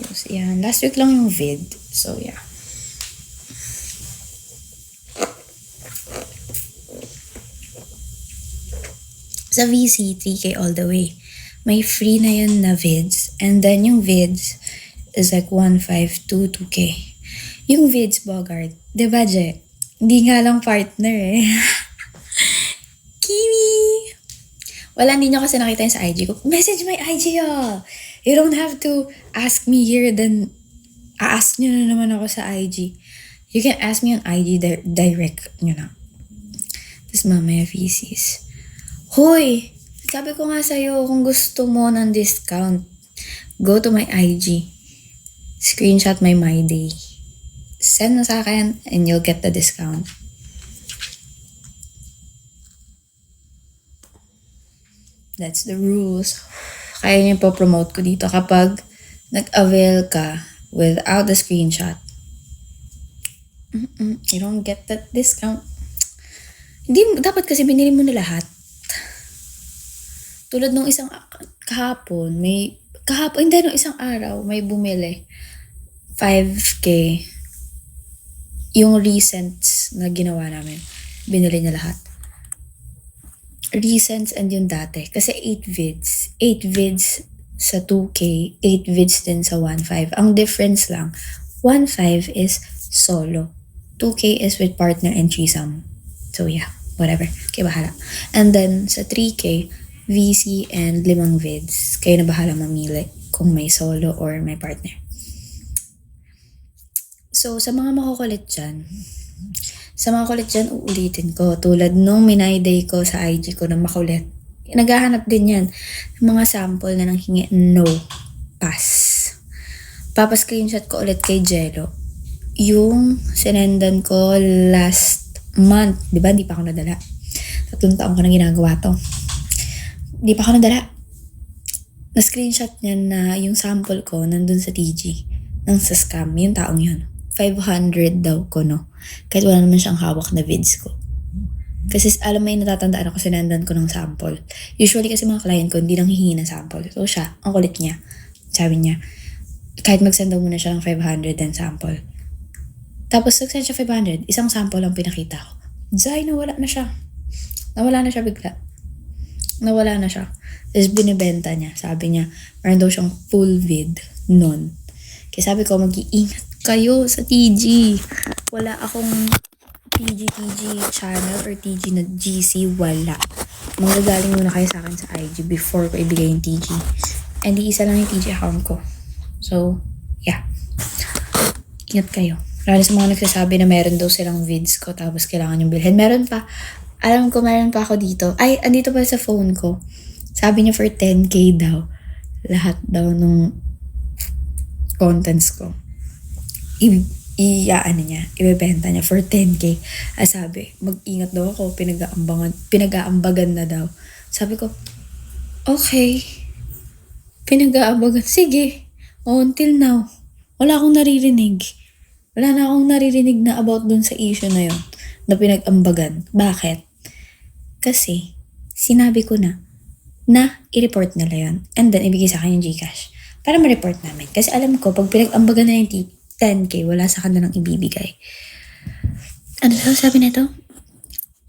ayos. Yan. Last week lang yung vid. So, yeah. Sa VC, 3K all the way. May free na yun na vids. And then yung vids is like 1.5 to 2K. Yung vids, Bogart. Diba, Je? Hindi nga lang partner eh. Kimi! Wala, hindi nyo kasi nakita yun sa IG ko. Message my IG You don't have to ask me here, then ask nyo na naman ako sa IG. You can ask me on IG direct nyo na. Tapos mamaya VCs. Hoy! Sabi ko nga sa'yo, kung gusto mo ng discount, go to my IG. Screenshot my day. Send mo sa akin and you'll get the discount. That's the rules. Kaya niyo po promote ko dito kapag nag-avail ka without the screenshot. You don't get that discount. Hindi, dapat kasi binili mo na lahat. Tulad nung isang kahapon, hindi, nung isang araw, may bumili. 5K. Yung recents na ginawa namin, binili niya lahat. Recents and yung dati. Kasi 8 vids. 8 vids sa 2K, 8 vids din sa 1.5. Ang difference lang, 1.5 is solo. 2K is with partner and threesome. So yeah, whatever. Okay, bahala. And then sa 3K, VC and 5 vids. Kayo na bahala mamili kung may solo or may partner. So, sa mga makukulit dyan, uulitin ko. Tulad nung minayday ko sa IG ko na makulit. Naghahanap din yan. Mga sample na nanghingi, no. Pass. Screenshot ko ulit kay Jello. Yung sinendan ko last month. Diba? Hindi pa ako nadala. 3 taon ko na ginagawa to. Hindi pa ako nadala. Na-screenshot niya na yung sample ko nandun sa TG. Nang sa scam. Yung taong yun. 500 daw ko, no? Kahit wala naman siyang hawak na vids ko. Kasi alam mo yung natatandaan ako, sinendan ko ng sample. Usually kasi mga client ko, hindi lang hihingi ng sample. So siya, ang kulit niya. Sabi niya, kahit mag-send daw muna siya ng 500 and sample. Tapos nag-send siya 500, isang sample lang pinakita ko. Zay, nawala na siya. Nawala na siya bigla. Nawala na siya. Tapos binibenta niya. Sabi niya, meron daw siyang full vid nun. Kaya sabi ko, mag-iingat kayo sa TG. Wala akong TG channel or TG na GC. Wala. Manggagaling muna kayo sa akin sa IG before ko ibigay yung TG. And isa lang yung TG account ko. So, yeah. Ingat kayo. Lalo sa mga nagsasabi na meron daw silang vids ko tapos kailangan yung bilhin. Meron pa. Alam ko meron pa ako dito. Ay, andito pa sa phone ko. Sabi niya for 10K daw. Lahat daw nung contents ko. Ibebenta niya for 10K. Sabi, mag-ingat daw ako, pinag-aambagan na daw. Sabi ko, okay. Pinag-aambagan, sige. Until now, wala akong naririnig. Wala na akong naririnig na about dun sa issue na yon na pinag-ambagan. Bakit? Kasi, sinabi ko na i-report nila yon and then ibigay sa akin yung Gcash para ma-report namin. Kasi alam ko, pag pinag-ambagan na yung 10K, wala sa kanila nang ibibigay. Ano daw sabi nito?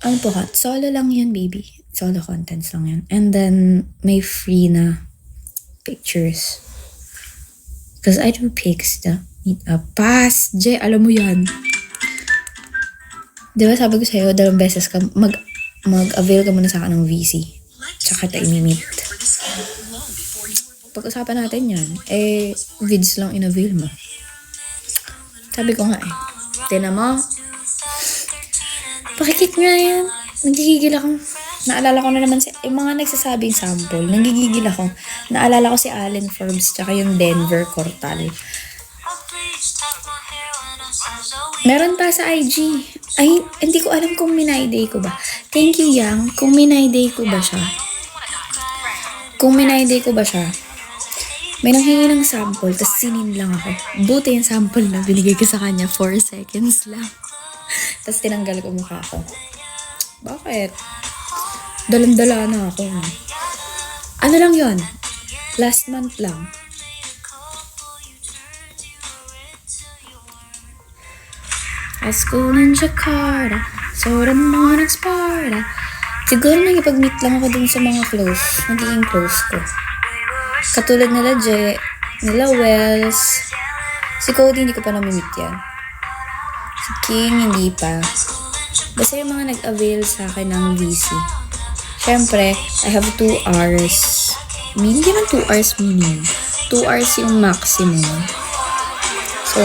Ano po hot? Solo lang yun, baby. Solo contents lang yun. And then, may free na pictures. Because I do pics na need a pass. Jay, alam mo yan. Diba sabi ko sa'yo, 2 beses ka, mag-avail ka muna sa akin ng VC. Tsaka tayo imimit. Pag-usapan natin yan, vids lang in-avail mo. Sabi ko nga tinan mo. Pakikit nga yan. Nagigigil ako. Naalala ko na naman yung mga nagsasabing sample. Nagigigil ako. Naalala ko si Allen Forbes tsaka yung Denver Cortal. Meron pa sa IG. Ay, hindi ko alam kung minayday ko ba. Thank you, Yang. Kung minayday ko ba siya. May nanghingi ng sample, tapos sinin lang ako. Buti yung sample na binigay ko sa kanya, 4 seconds lang. Tapos tinanggal ko mukha ko. Bakit? Dalang-dala na ako. Ano lang yon? Last month lang. High school in Jakarta, sobrang mga nag-Sparta. Siguro nakipag-meet lang ako dun sa mga nagiging close ko. Katulad nila nila Wells. Si Cody, hindi ko pa nami-meet yan. Si King, hindi pa. Basta yung mga nag-avail sa akin ng VC. Siyempre, I have 2 hours. Hindi naman 2 hours minimum. 2 hours yung maximum. So,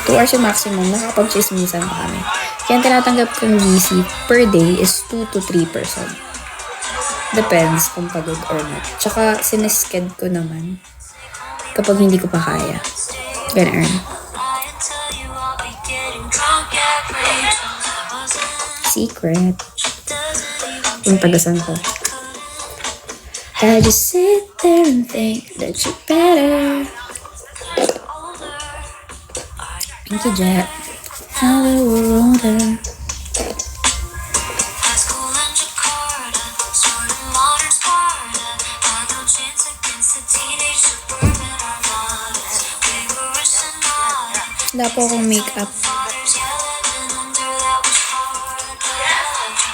2 hours yung maximum. Nakakapag-chismisan pa kami. Kaya ang tinatanggap kong VC per day is 2 to 3 person. Depends kung pagod or not. Tsaka, sinesked ko naman kapag hindi ko pa kaya. Gonna earn. Secret. Yung tagasan ko. I just sit there and think that you're better. Thank you, Jet. Now that we're older. Wala po akong makeup.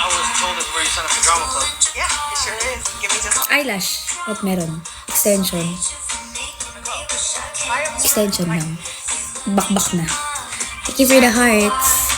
I was told it's where you sign up for drama club. Yeah, it sure is. Give me just Eyelash. At meron. Extension. Extension lang. Bakbak na. Thank you for the hearts.